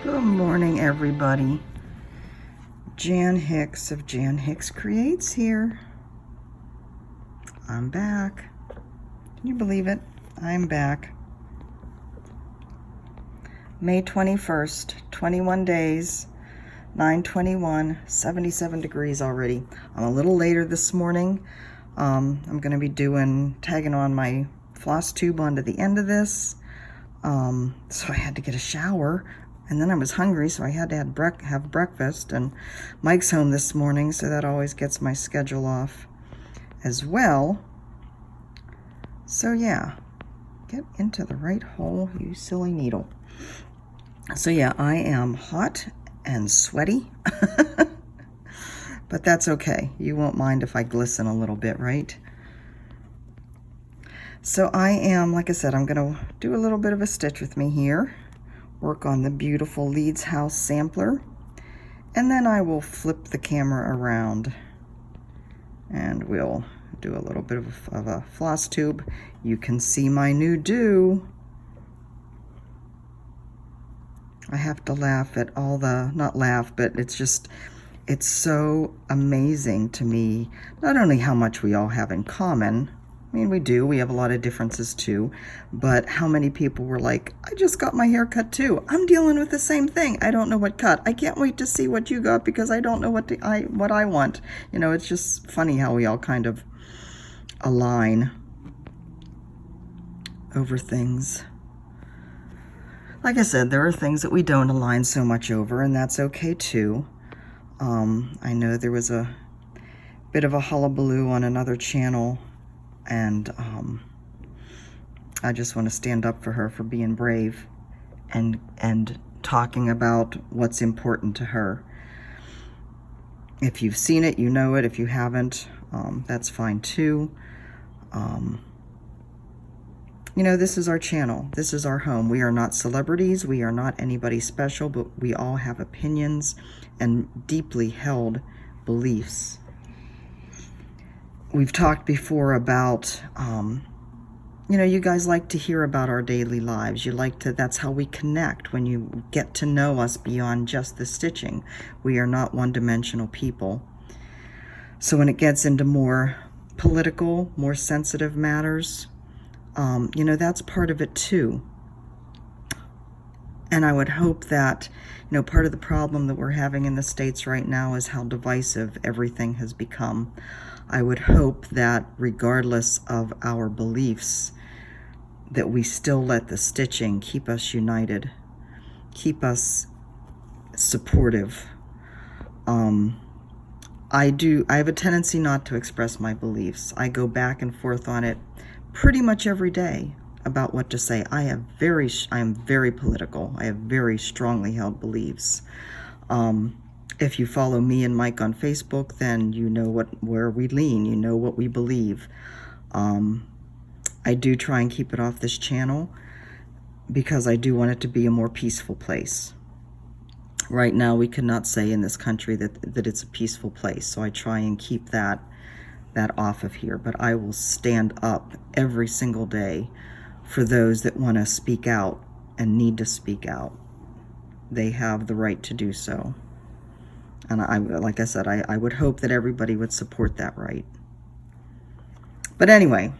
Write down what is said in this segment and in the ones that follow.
Good morning, everybody. Jan Hicks of Jan Hicks Creates here. I'm back. Can you believe it? I'm back. May 21st, 21 days, 9:21, 77 degrees already. I'm a little later this morning. I'm going to be tagging on my Flosstube onto the end of this. So I had to get a shower. And then I was hungry, so I had to have breakfast. And Mike's home this morning, so that always gets my schedule off as well. So yeah, get into the right hole, you silly needle. So yeah, I am hot and sweaty, but that's okay. You won't mind if I glisten a little bit, right? So I am, like I said, I'm gonna do a little bit of a stitch with me here. Work on the beautiful Leeds House sampler, and then I will flip the camera around and we'll do a little bit of a floss tube. You can see my new do. I have to laugh at all the, not laugh, but it's so amazing to me, not only how much we all have in common. I mean, we have a lot of differences too, but how many people were like, I just got my hair cut too. I'm dealing with the same thing. I don't know what cut. I can't wait to see what you got because I don't know what I want. You know, it's just funny how we all kind of align over things. Like I said, there are things that we don't align so much over, and that's okay too. I know there was a bit of a hullabaloo on another channel, and I just want to stand up for her for being brave and talking about what's important to her. If you've seen it, you know it. If you haven't, that's fine too. You know, this is our channel. This is our home. We are not celebrities. We are not anybody special, but we all have opinions and deeply held beliefs. We've talked before about, you know, you guys like to hear about our daily lives. You like to, that's how we connect, when you get to know us beyond just the stitching. We are not one-dimensional people. So when it gets into more political, more sensitive matters, you know, that's part of it too. And I would hope that, you know, part of the problem that we're having in the States right now is how divisive everything has become. I would hope that regardless of our beliefs, that we still let the stitching keep us united, keep us supportive. I have a tendency not to express my beliefs. I go back and forth on it pretty much every day about what to say. I am very political. I have very strongly held beliefs. If you follow me and Mike on Facebook, then you know where we lean, you know what we believe. I do try and keep it off this channel because I do want it to be a more peaceful place. Right now, we cannot say in this country that it's a peaceful place, so I try and keep that off of here. But I will stand up every single day for those that want to speak out and need to speak out. They have the right to do so. And like I said, I would hope that everybody would support that right. But anyway,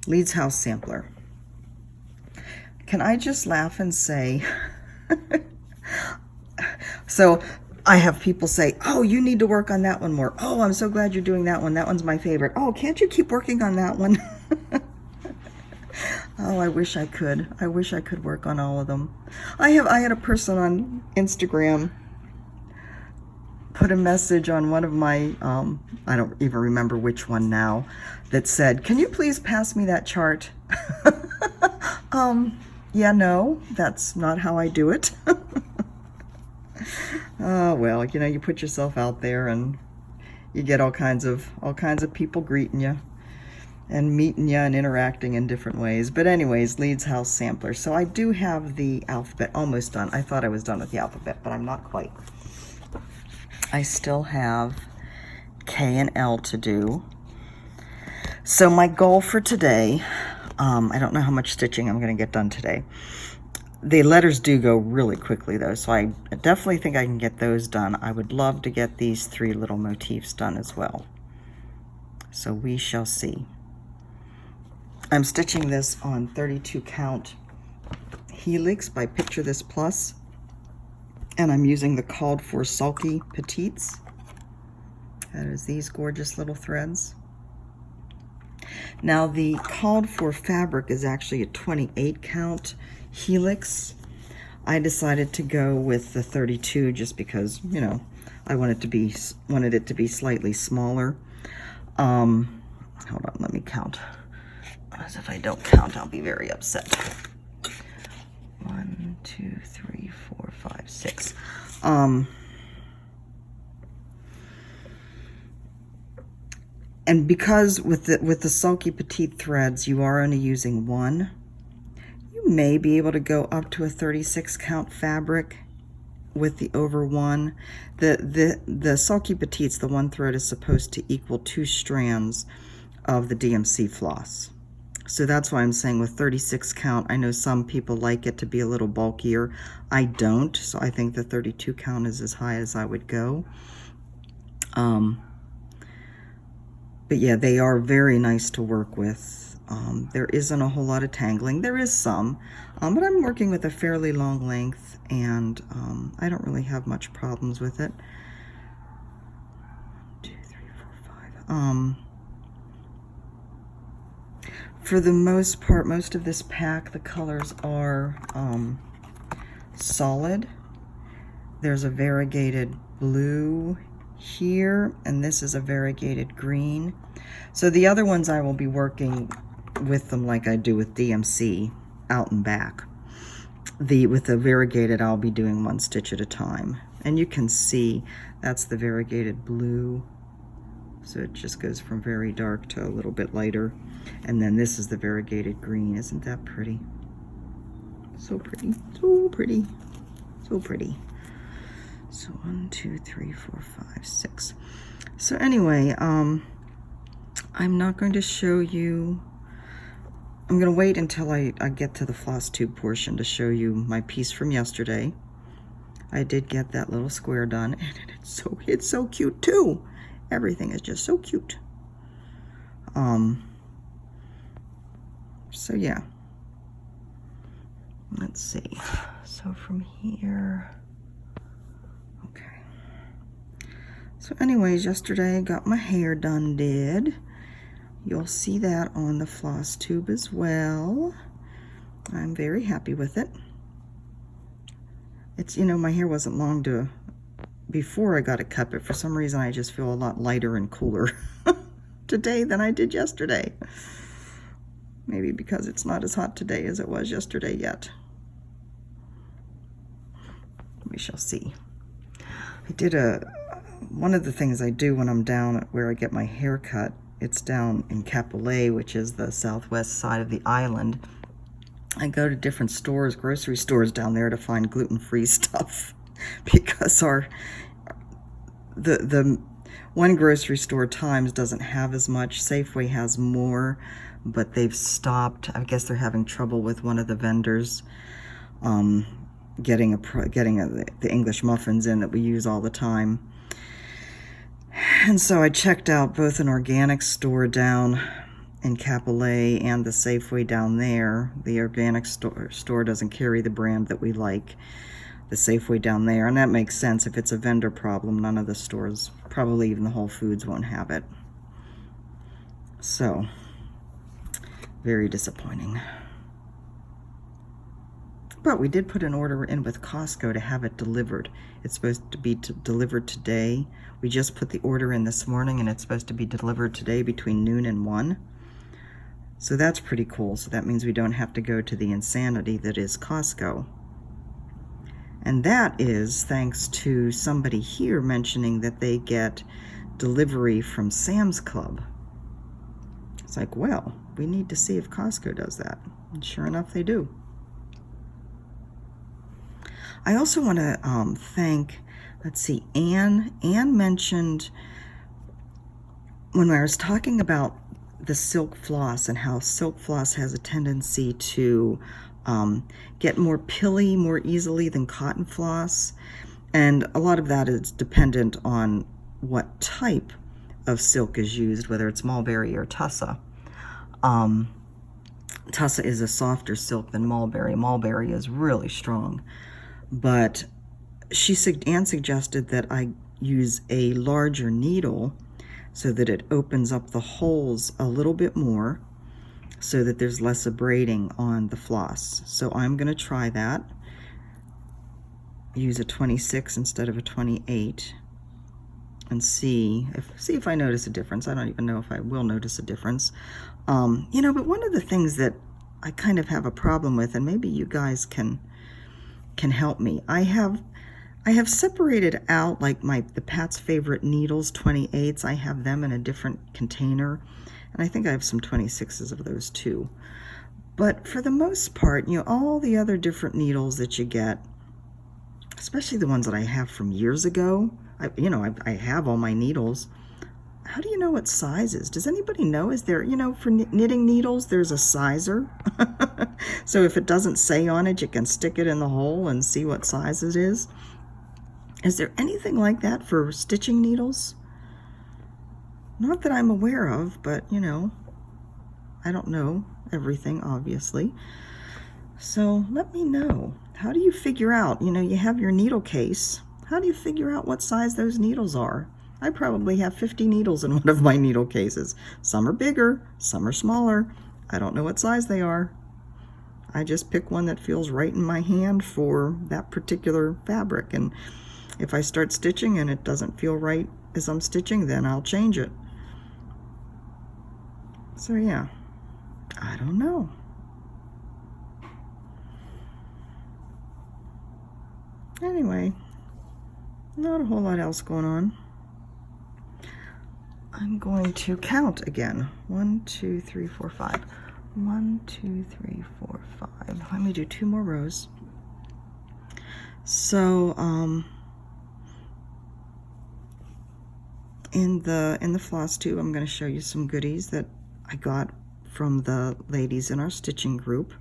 Leeds House sampler. Can I just laugh and say, so I have people say, oh, you need to work on that one more. Oh, I'm so glad you're doing that one. That one's my favorite. Oh, can't you keep working on that one? Oh, I wish I could. I wish I could work on all of them. I had a person on Instagram put a message on one of my, I don't even remember which one now, that said, can you please pass me that chart? Yeah, no, that's not how I do it. Oh, well, you know, you put yourself out there and you get all kinds of people greeting you and meeting you and interacting in different ways. But anyways, Leeds House sampler. So I do have the alphabet almost done. I thought I was done with the alphabet, but I'm not quite. I still have K and L to do. So my goal for today, I don't know how much stitching I'm going to get done today. The letters do go really quickly though, so I definitely think I can get those done. I would love to get these 3 little motifs done as well. So we shall see. I'm stitching this on 32 count Helix by Picture This Plus, and I'm using the called for sulky petites. That is these gorgeous little threads. Now the called for fabric is actually a 28 count Helix. I decided to go with the 32 just because, you know, I wanted it to be slightly smaller. Hold on, let me count. As if I don't count, I'll be very upset. 1, 2, 3, 4, 5, 6. And because with the sulky petite threads, you are only using 1, you may be able to go up to a 36 count fabric with the over 1. The sulky petites, the 1 thread is supposed to equal 2 strands of the DMC floss. So that's why I'm saying with 36 count, I know some people like it to be a little bulkier. I don't, so I think the 32 count is as high as I would go. But yeah, they are very nice to work with. There isn't a whole lot of tangling. There is some, but I'm working with a fairly long length, and I don't really have much problems with it. 1, 2, 3, 4, 5. For the most part, most of this pack, the colors are solid. There's a variegated blue here, and this is a variegated green. So the other ones I will be working with them like I do with DMC, out and back. With the variegated, I'll be doing 1 stitch at a time. And you can see that's the variegated blue. So it just goes from very dark to a little bit lighter. And then this is the variegated green. Isn't that pretty? So pretty, so pretty, so pretty. So 1, 2, 3, 4, 5, 6. So anyway, I'm not going to show you, I'm going to wait until I get to the Flosstube portion to show you my piece from yesterday. I did get that little square done, and it's so cute too. Everything is just so cute. So yeah, let's see. So from here, okay. So anyways, yesterday I got my hair done, You'll see that on the Flosstube as well. I'm very happy with it. It's, you know, my hair wasn't long before I got it cut, but for some reason I just feel a lot lighter and cooler today than I did yesterday. Maybe because it's not as hot today as it was yesterday yet. We shall see. I did one of the things I do when I'm down at where I get my hair cut, it's down in Capillet, which is the southwest side of the island. I go to different stores, grocery stores down there to find gluten-free stuff because the one grocery store, Times, doesn't have as much. Safeway has more, but they've stopped. I guess they're having trouble with one of the vendors getting the English muffins in that we use all the time. And so I checked out both an organic store down in Capillet and the Safeway down there. The organic store doesn't carry the brand that we like, the Safeway down there, and that makes sense. If it's a vendor problem, none of the stores, probably even the Whole Foods, won't have it. So, very disappointing. But we did put an order in with Costco to have it delivered. It's supposed to be delivered today. We just put the order in this morning, and it's supposed to be delivered today between noon and 1. So that's pretty cool. So that means we don't have to go to the insanity that is Costco. And that is thanks to somebody here mentioning that they get delivery from Sam's Club. It's like, well, we need to see if Costco does that. And sure enough, they do. I also want to thank, let's see, Anne. Anne mentioned when I was talking about the silk floss and how silk floss has a tendency to get more pilly more easily than cotton floss. And a lot of that is dependent on what type of silk is used, whether it's mulberry or tussa. Tussa is a softer silk than mulberry. Mulberry is really strong. But Anne suggested that I use a larger needle so that it opens up the holes a little bit more so that there's less abrading on the floss. So I'm going to try that. Use a 26 instead of a 28 and see if I notice a difference. I don't even know if I will notice a difference. You know, but one of the things that I kind of have a problem with, and maybe you guys can help me, I have separated out like the Pat's Favorite needles, 28s. I have them in a different container, and I think I have some 26s of those too. But for the most part, you know, all the other different needles that you get, especially the ones that I have from years ago, I have all my needles. How do you know what sizes? Does anybody know? Is there, you know, for knitting needles, there's a sizer. So if it doesn't say on it, you can stick it in the hole and see what size it is. Is there anything like that for stitching needles? Not that I'm aware of, but, you know, I don't know everything, obviously. So let me know. How do you figure out, you know, you have your needle case. How do you figure out what size those needles are? I probably have 50 needles in one of my needle cases. Some are bigger, some are smaller. I don't know what size they are. I just pick one that feels right in my hand for that particular fabric. And if I start stitching and it doesn't feel right as I'm stitching, then I'll change it. So yeah, I don't know. Anyway, not a whole lot else going on. I'm going to count again. 1, 2, 3, 4, 5. 1, 2, 3, 4, 5. Let me do 2 more rows. So, in the Flosstube, I'm going to show you some goodies that I got from the ladies in our stitching group.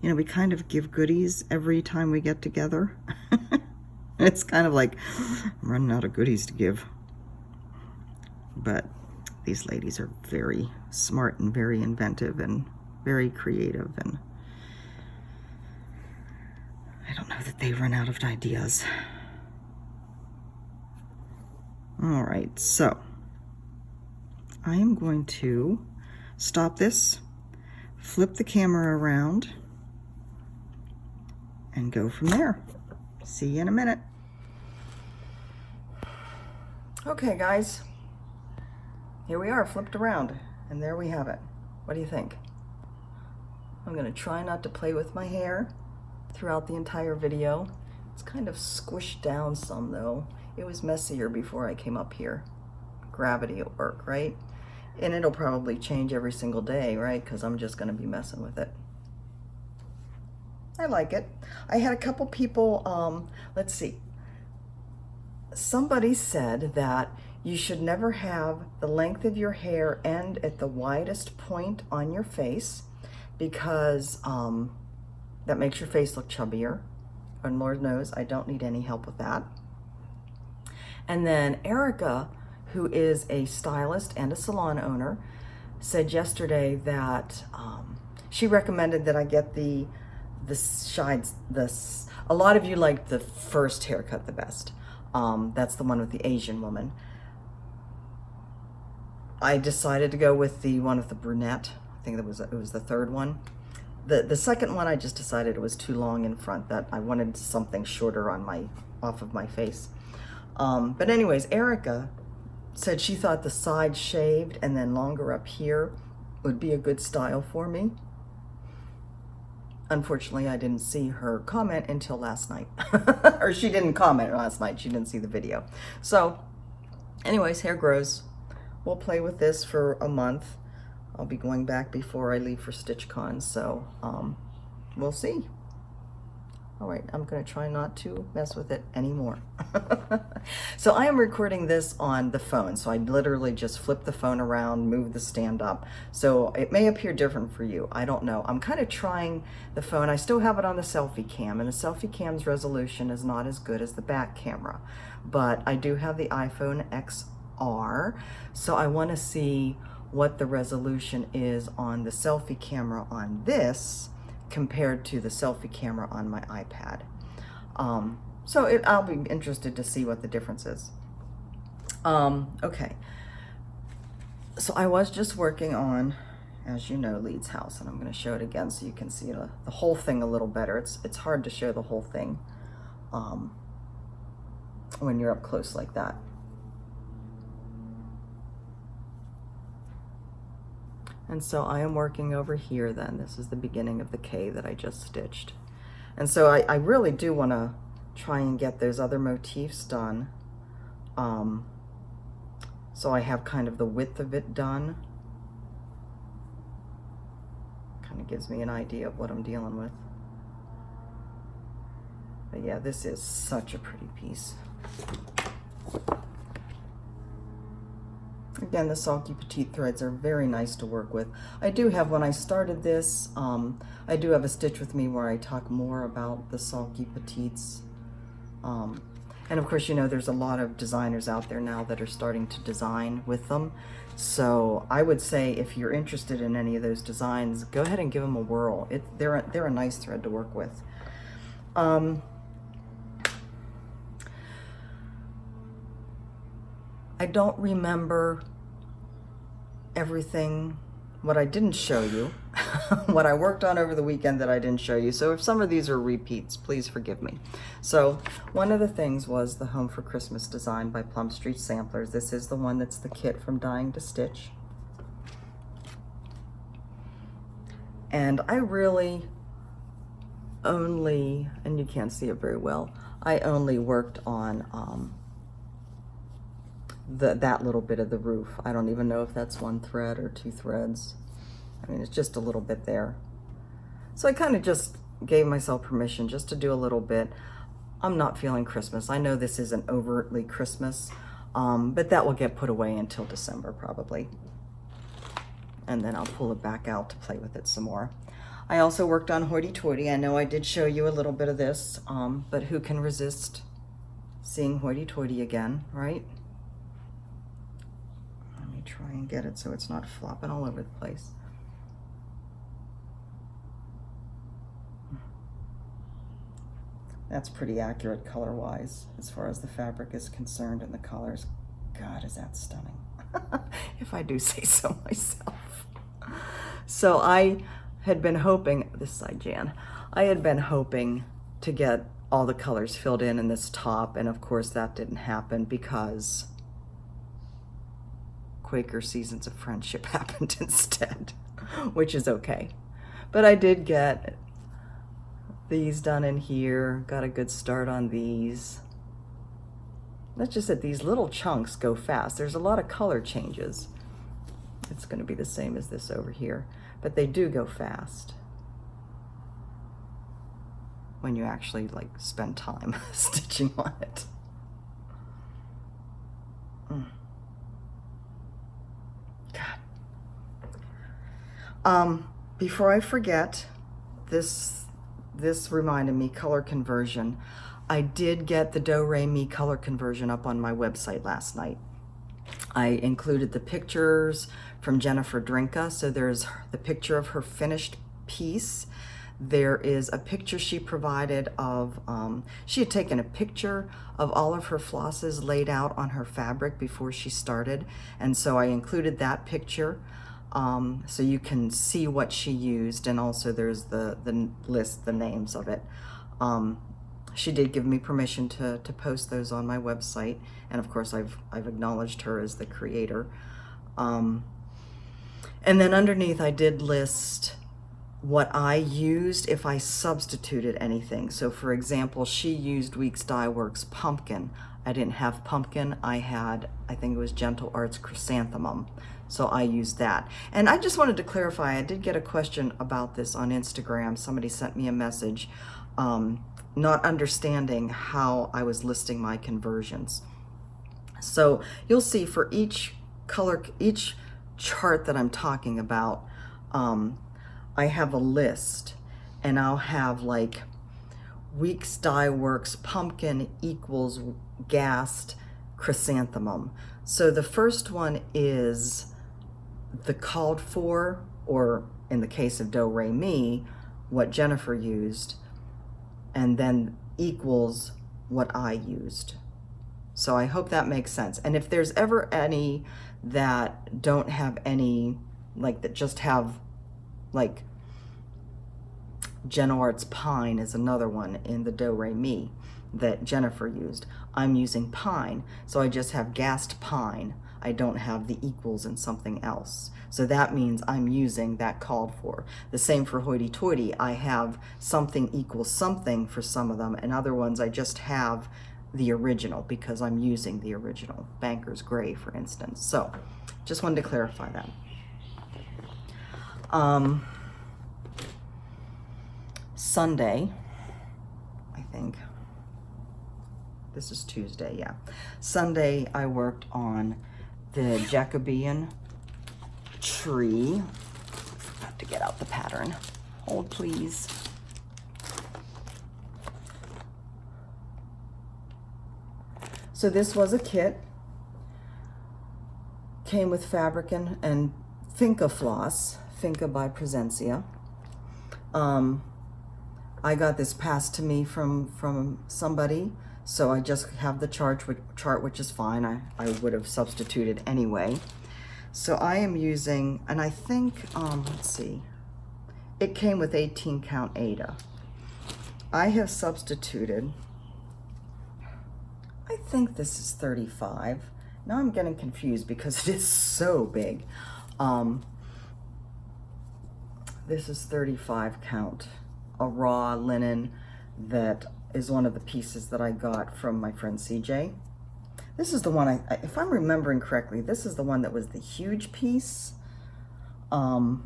You know, we kind of give goodies every time we get together. It's kind of like I'm running out of goodies to give. But these ladies are very smart and very inventive and very creative, and I don't know that they run out of ideas. All right, so I am going to stop this, flip the camera around, and go from there. See you in a minute. Okay, guys, here we are, flipped around, and there we have it. What do you think? I'm gonna try not to play with my hair throughout the entire video. It's kind of squished down some though. It was messier before I came up here. Gravity at work, right? And it'll probably change every single day, right? Because I'm just gonna be messing with it. I like it. I had a couple people, let's see. Somebody said that you should never have the length of your hair end at the widest point on your face because that makes your face look chubbier. And Lord knows I don't need any help with that. And then Erica, who is a stylist and a salon owner, said yesterday that she recommended that I get the sides. A lot of you liked the first haircut the best. That's the one with the Asian woman. I decided to go with the one with the brunette. I think it was the third one. The second one, I just decided it was too long in front, that I wanted something shorter on off of my face. But anyways, Erica said she thought the side shaved and then longer up here would be a good style for me. Unfortunately, I didn't see her comment until last night. Or she didn't comment last night. She didn't see the video. So anyways, hair grows. We'll play with this for a month. I'll be going back before I leave for StitchCon, so we'll see. All right, I'm gonna try not to mess with it anymore. So I am recording this on the phone. So I literally just flip the phone around, move the stand up. So it may appear different for you. I don't know. I'm kind of trying the phone. I still have it on the selfie cam, and the selfie cam's resolution is not as good as the back camera. But I do have the iPhone XR. So I wanna see what the resolution is on the selfie camera on this compared to the selfie camera on my iPad. So I'll be interested to see what the difference is. Okay, so I was just working on, as you know, Leeds house, and I'm going to show it again so you can see the whole thing a little better. It's hard to show the whole thing when you're up close like that. And so I am working over here then. This is the beginning of the K that I just stitched. And so I really do want to try and get those other motifs done. So I have kind of the width of it done. Kind of gives me an idea of what I'm dealing with. But yeah, this is such a pretty piece. Again, the Sulky Petite threads are very nice to work with. I do have, when I started this, I do have a Stitch With Me where I talk more about the Sulky Petites. And of course, you know, there's a lot of designers out there now that are starting to design with them. So I would say if you're interested in any of those designs, go ahead and give them a whirl. They're a nice thread to work with. I don't remember everything, what I didn't show you, what I worked on over the weekend that I didn't show you. So if some of these are repeats, please forgive me. So one of the things was the Home for Christmas design by Plum Street Samplers. This is the one that's the kit from Dying to Stitch. And I really only, and you can't see it very well, I only worked on that little bit of the roof. I don't even know if that's one thread or two threads. I mean, it's just a little bit there. So I kind of just gave myself permission just to do a little bit. I'm not feeling Christmas. I know this isn't overtly Christmas, but that will get put away until December probably. And then I'll pull it back out to play with it some more. I also worked on Hoity Toity. I know I did show you a little bit of this, but who can resist seeing Hoity Toity again, right? Try and get it so it's not flopping all over the place. That's pretty accurate color-wise as far as the fabric is concerned, and the colors. God, is that stunning. If I do say so myself. So I had been hoping, this side Jan, I had been hoping to get all the colors filled in this top, and of course that didn't happen because Quaker Seasons of Friendship happened instead, which is okay. But I did get these done in here, got a good start on these. That's just that these little chunks go fast. There's a lot of color changes. It's going to be the same as this over here, but they do go fast when you actually like spend time stitching on it. Before I forget, this reminded me, color conversion. I did get the Do Re Mi color conversion up on my website last night. I included the pictures from Jennifer Drinka. So there's the picture of her finished piece. There is a picture she provided of, she had taken a picture of all of her flosses laid out on her fabric before she started. And so I included that picture. So you can see what she used, and also there's the list, the names of it. She did give me permission to post those on my website, and of course I've acknowledged her as the creator. And then underneath I did list what I used if I substituted anything. So for example, she used Weeks Dye Works Pumpkin. I didn't have pumpkin. I think it was Gentle Arts Chrysanthemum. So I used that. And I just wanted to clarify, I did get a question about this on Instagram. Somebody sent me a message. not understanding how I was listing my conversions. So you'll see for each color, each chart that I'm talking about, I have a list, and I'll have like Weeks Dye Works pumpkin equals gassed chrysanthemum. So the first one is the called for, or in the case of Do Re Mi, what Jennifer used, and then equals what I used. So I hope that makes sense. And if there's ever any that don't have any, like that just have like Jen Art's Pine is another one in the Do Re Mi that Jennifer used. I'm using pine, so I just have gassed pine. I don't have the equals in something else. So that means I'm using that called for. The same for hoity-toity. I have something equals something for some of them, and other ones I just have the original because I'm using the original. Banker's Gray, for instance. So just wanted to clarify that. Sunday, I think. This is Tuesday, yeah. Sunday, I worked on the Jacobean tree. Forgot to get out the pattern. Hold, please. So this was a kit. Came with fabric and Finca floss, Finca by Presencia. I got this passed to me from somebody, so I just have the chart, which is fine. I would have substituted anyway. So I am using, and I think, let's see, it came with 18 count Aida. I have substituted, I think this is 35. Now I'm getting confused because it is so big. This is 35 count. A raw linen that is one of the pieces that I got from my friend CJ. This is the one, if I'm remembering correctly, this is the one that was the huge piece. Like,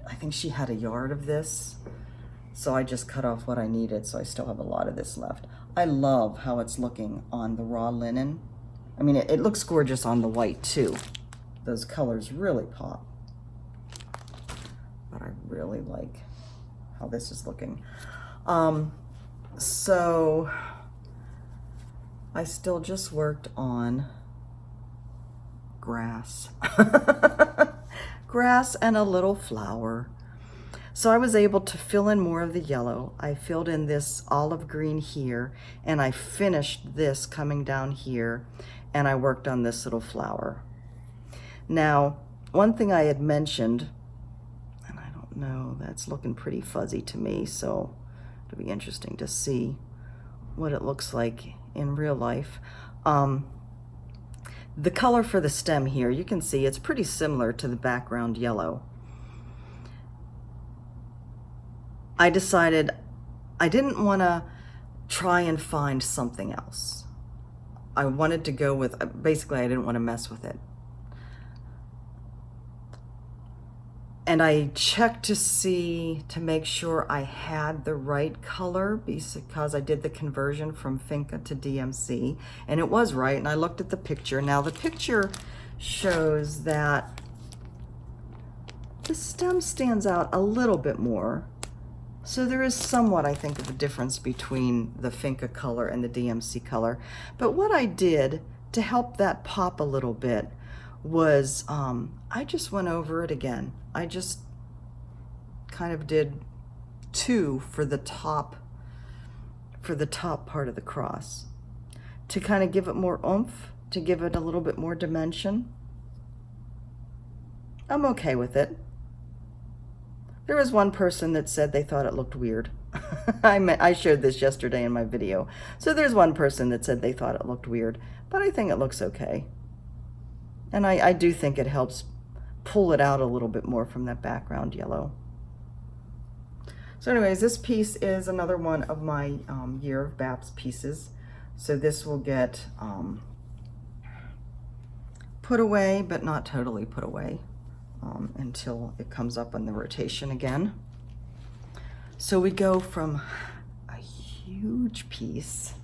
I think she had a yard of this, so I just cut off what I needed, so I still have a lot of this left. I love how it's looking on the raw linen. I mean, it looks gorgeous on the white too. Those colors really pop. But I really like how this is looking. So I still just worked on grass. Grass and a little flower. So I was able to fill in more of the yellow. I filled in this olive green here, and I finished this coming down here, and I worked on this little flower. Now, one thing I had mentioned, and I don't know, that's looking pretty fuzzy to me, so it'll be interesting to see what it looks like in real life. The color for the stem here, you can see it's pretty similar to the background yellow. I decided I didn't want to try and find something else. I wanted to go with, basically I didn't want to mess with it. And I checked to see, to make sure I had the right color, because I did the conversion from Finca to DMC, and it was right, and I looked at the picture. Now the picture shows that the stem stands out a little bit more. So there is somewhat, I think, of a difference between the Finca color and the DMC color. But what I did to help that pop a little bit was I just went over it again. I just kind of did 2 for the top part of the cross to kind of give it more oomph, to give it a little bit more dimension. I'm okay with it. There was one person that said they thought it looked weird. I showed this yesterday in my video. So there's one person that said they thought it looked weird, but I think it looks okay. And I do think it helps pull it out a little bit more from that background yellow. So anyways, this piece is another one of my Year of Baps pieces. So this will get put away, but not totally put away until it comes up on the rotation again. So we go from a huge piece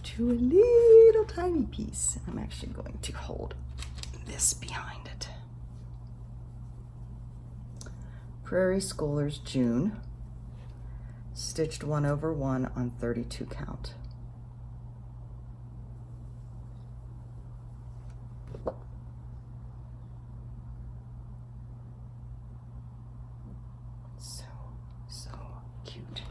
to a little tiny piece. I'm actually going to hold this behind it. Prairie Schoolers, June, stitched 1/1 on 32 count. So cute.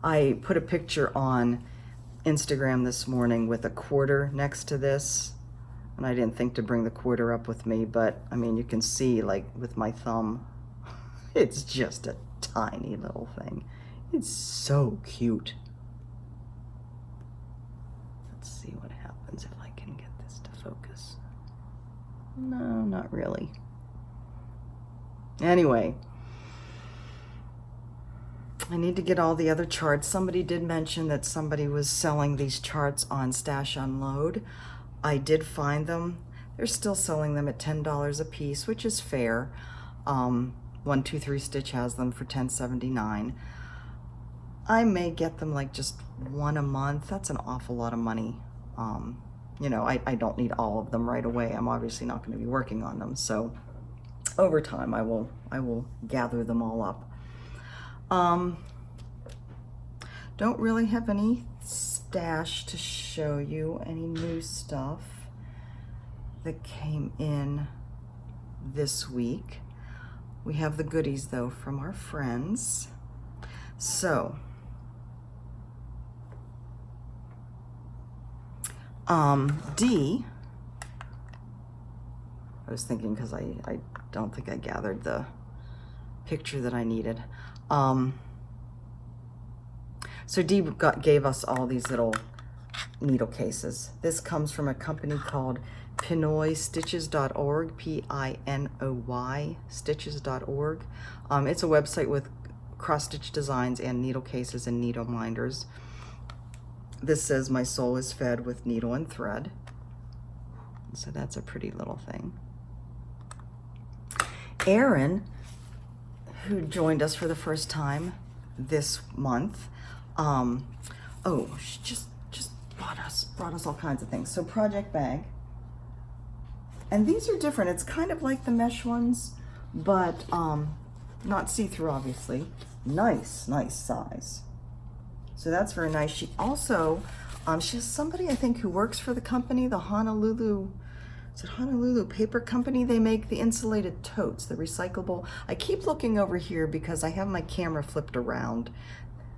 I put a picture on Instagram this morning with a quarter next to this, and I didn't think to bring the quarter up with me, but I mean, you can see, like, with my thumb, it's just a tiny little thing. It's so cute. Let's see what happens if I can get this to focus. No, not really. Anyway, I need to get all the other charts. Somebody did mention that somebody was selling these charts on Stash Unload. I did find them. They're still selling them at $10 a piece, which is fair. 123 Stitch has them for $10.79. I may get them like just one a month. That's an awful lot of money. You know, I don't need all of them right away. I'm obviously not going to be working on them. So over time, I will gather them all up. Don't really have any stash to show you, any new stuff that came in this week. We have the goodies though from our friends. So, D, I was thinking, because I don't think I gathered the picture that I needed. So D gave us all these little needle cases. This comes from a company called PinoyStitches.org, P-I-N-O-Y Stitches.org. It's a website with cross-stitch designs and needle cases and needle minders. This says, "My soul is fed with needle and thread." So that's a pretty little thing. Erin, who joined us for the first time this month, she just brought us all kinds of things. So project bag, and these are different. It's kind of like the mesh ones, but not see-through, obviously. Nice size. So that's very nice. She also, she has somebody, I think, who works for the company, the Honolulu Paper Company. They make the insulated totes, the recyclable. I keep looking over here because I have my camera flipped around.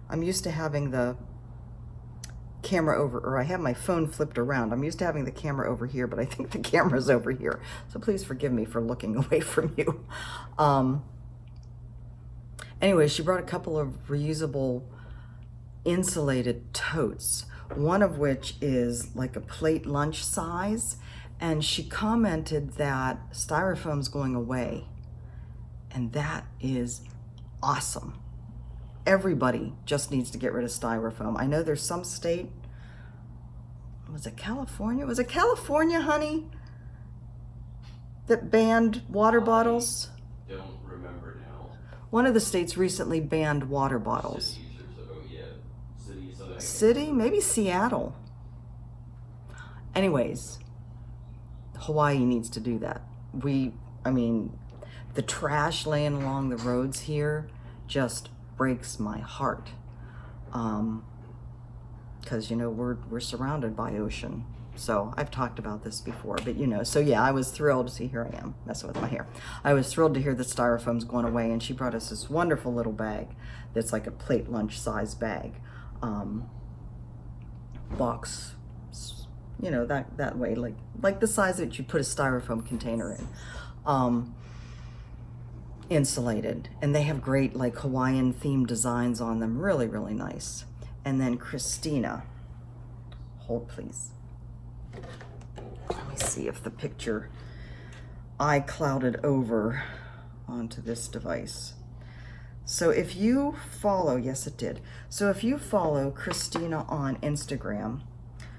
I'm used to having the camera over, or I have my phone flipped around. I'm used to having the camera over here, but I think the camera's over here. So please forgive me for looking away from you. Anyway, she brought a couple of reusable insulated totes, one of which is like a plate lunch size, and she commented that styrofoam's going away, and that is awesome. Everybody just needs to get rid of styrofoam. I know there's some state, was it California? Was it California, honey, that banned water bottles? I don't remember now. One of the states recently banned water bottles. City, maybe Seattle. Anyways, Hawaii needs to do that. I mean, the trash laying along the roads here just breaks my heart. Because, you know, we're surrounded by ocean. So I've talked about this before, but you know, so yeah, I was thrilled to see, here I am messing with my hair. I was thrilled to hear that styrofoam's going away, and she brought us this wonderful little bag that's like a plate lunch size bag. Box, you know, that way, like the size that you put a styrofoam container in. Insulated, and they have great like Hawaiian themed designs on them. Really nice. And then Christina, hold please. Let me see if the picture I clouded over onto this device. So if you follow, yes it did. So if you follow Christina on Instagram,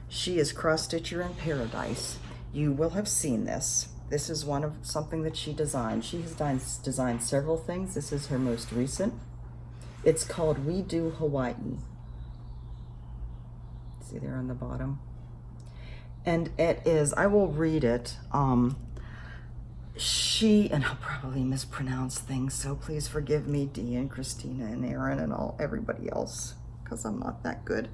she is Cross Stitcher in Paradise. You will have seen this. This is one of something that she designed. She has designed several things. This is her most recent. It's called We Do Hawaii. See there on the bottom? And it is, I will read it. And I'll probably mispronounce things, so please forgive me, Dee and Christina and Aaron and everybody else, because I'm not that good.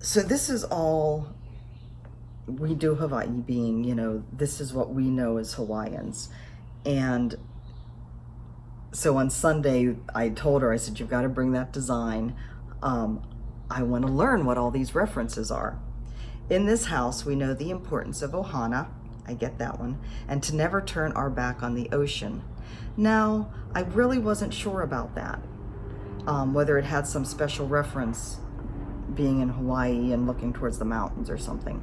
So this is all We Do Hawaii being, you know, this is what we know as Hawaiians. And so on Sunday, I told her, I said, you've got to bring that design. I want to learn what all these references are. In this house, we know the importance of ohana, I get that one, and to never turn our back on the ocean. Now, I really wasn't sure about that, whether it had some special reference being in Hawaii and looking towards the mountains or something.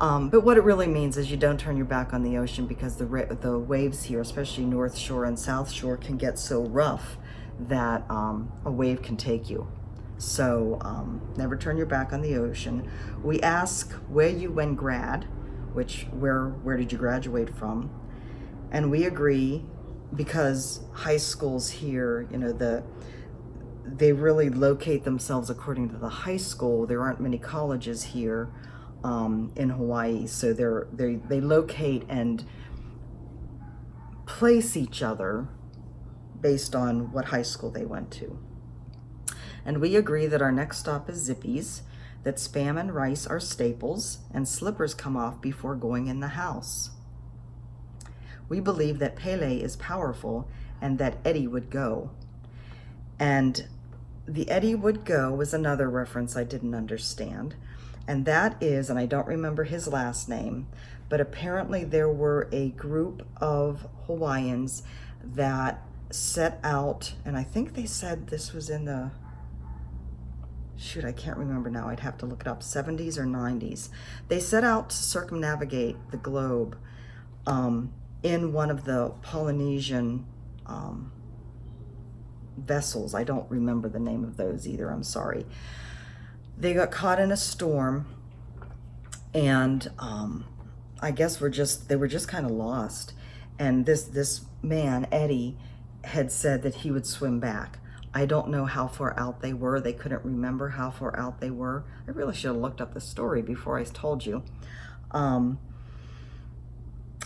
But what it really means is you don't turn your back on the ocean, because the waves here, especially North Shore and South Shore, can get so rough that a wave can take you. So never turn your back on the ocean. We ask where you went grad, which where did you graduate from? And we agree, because high schools here, you know, they really locate themselves according to the high school. There aren't many colleges here in Hawaii, so they locate and place each other based on what high school they went to. And we agree that our next stop is Zippy's, that Spam and rice are staples, and slippers come off before going in the house. We believe that Pele is powerful and that Eddie would go. And the Eddie would go was another reference I didn't understand. And that is, and I don't remember his last name, but apparently there were a group of Hawaiians that set out, and I think they said this was in the, shoot, I can't remember now, I'd have to look it up, 70s or 90s. They set out to circumnavigate the globe in one of the Polynesian vessels. I don't remember the name of those either, I'm sorry. They got caught in a storm, and I guess they were just kind of lost. And this man, Eddie, had said that he would swim back. I don't know how far out they were. They couldn't remember how far out they were. I really should have looked up the story before I told you. And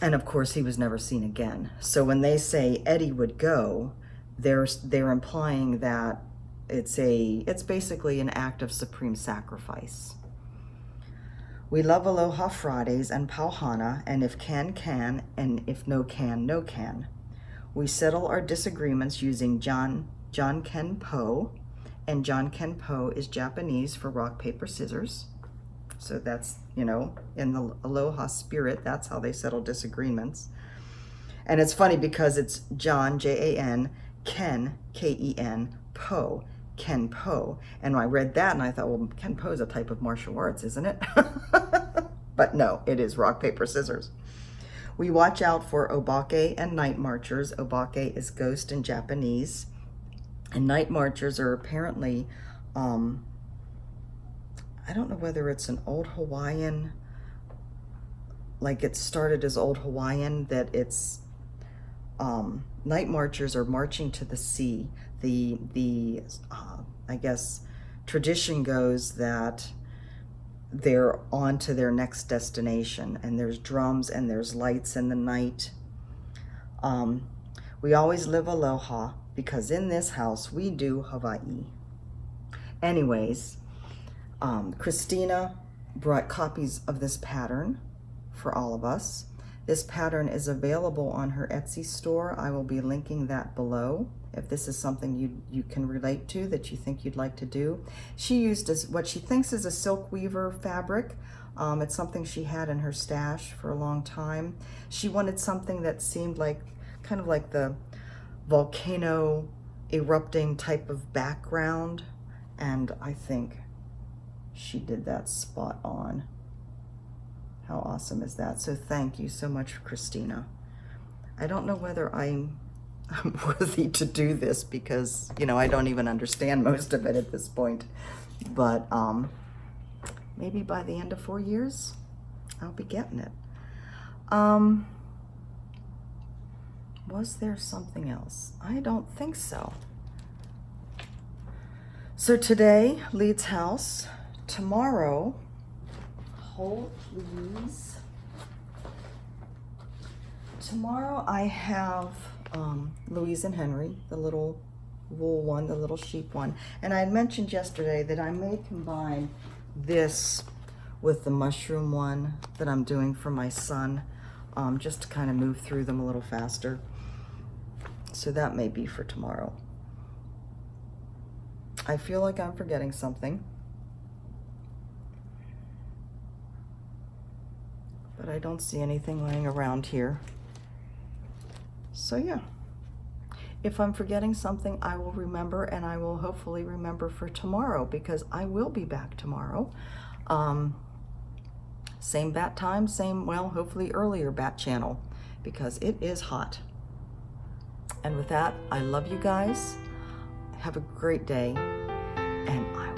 of course, he was never seen again. So when they say Eddie would go, they're implying that it's basically an act of supreme sacrifice. We love Aloha Fridays and Pauhana, and if can, and if no can, no can. We settle our disagreements using John Ken Po, and John Ken Po is Japanese for rock, paper, scissors. So that's, you know, in the Aloha spirit, that's how they settle disagreements. And it's funny because it's John, Jan, Ken, Ken, Po, Ken Po. And I read that and I thought, well, Ken Po is a type of martial arts, isn't it? But no, it is rock, paper, scissors. We watch out for obake and night marchers. Obake is ghost in Japanese. And night marchers are apparently, I don't know whether it's an old Hawaiian, like it started as old Hawaiian, that it's, night marchers are marching to the sea. The I guess, tradition goes that they're on to their next destination, and there's drums and there's lights in the night. We always live aloha, because in this house we do Hawaii. Anyways, Christina brought copies of this pattern for all of us. This pattern is available on her Etsy store. I will be linking that below if this is something you can relate to, that you think you'd like to do. She used what she thinks is a silk weaver fabric. It's something she had in her stash for a long time. She wanted something that seemed like kind of like the volcano erupting type of background, and I think she did that spot on. How awesome is that? So thank you so much, Christina. I don't know whether I'm worthy to do this, because, you know, I don't even understand most of it at this point. But maybe by the end of 4 years, I'll be getting it. Was there something else? I don't think so. So today, Leeds house. Tomorrow, hold please. Tomorrow I have Louise and Henry, the little wool one, the little sheep one. And I had mentioned yesterday that I may combine this with the mushroom one that I'm doing for my son, just to kind of move through them a little faster. So that may be for tomorrow. I feel like I'm forgetting something, but I don't see anything laying around here. So yeah, if I'm forgetting something, I will remember, and I will hopefully remember for tomorrow, because I will be back tomorrow. Same bat time, same, well, hopefully earlier bat channel, because it is hot. And with that, I love you guys. Have a great day, and I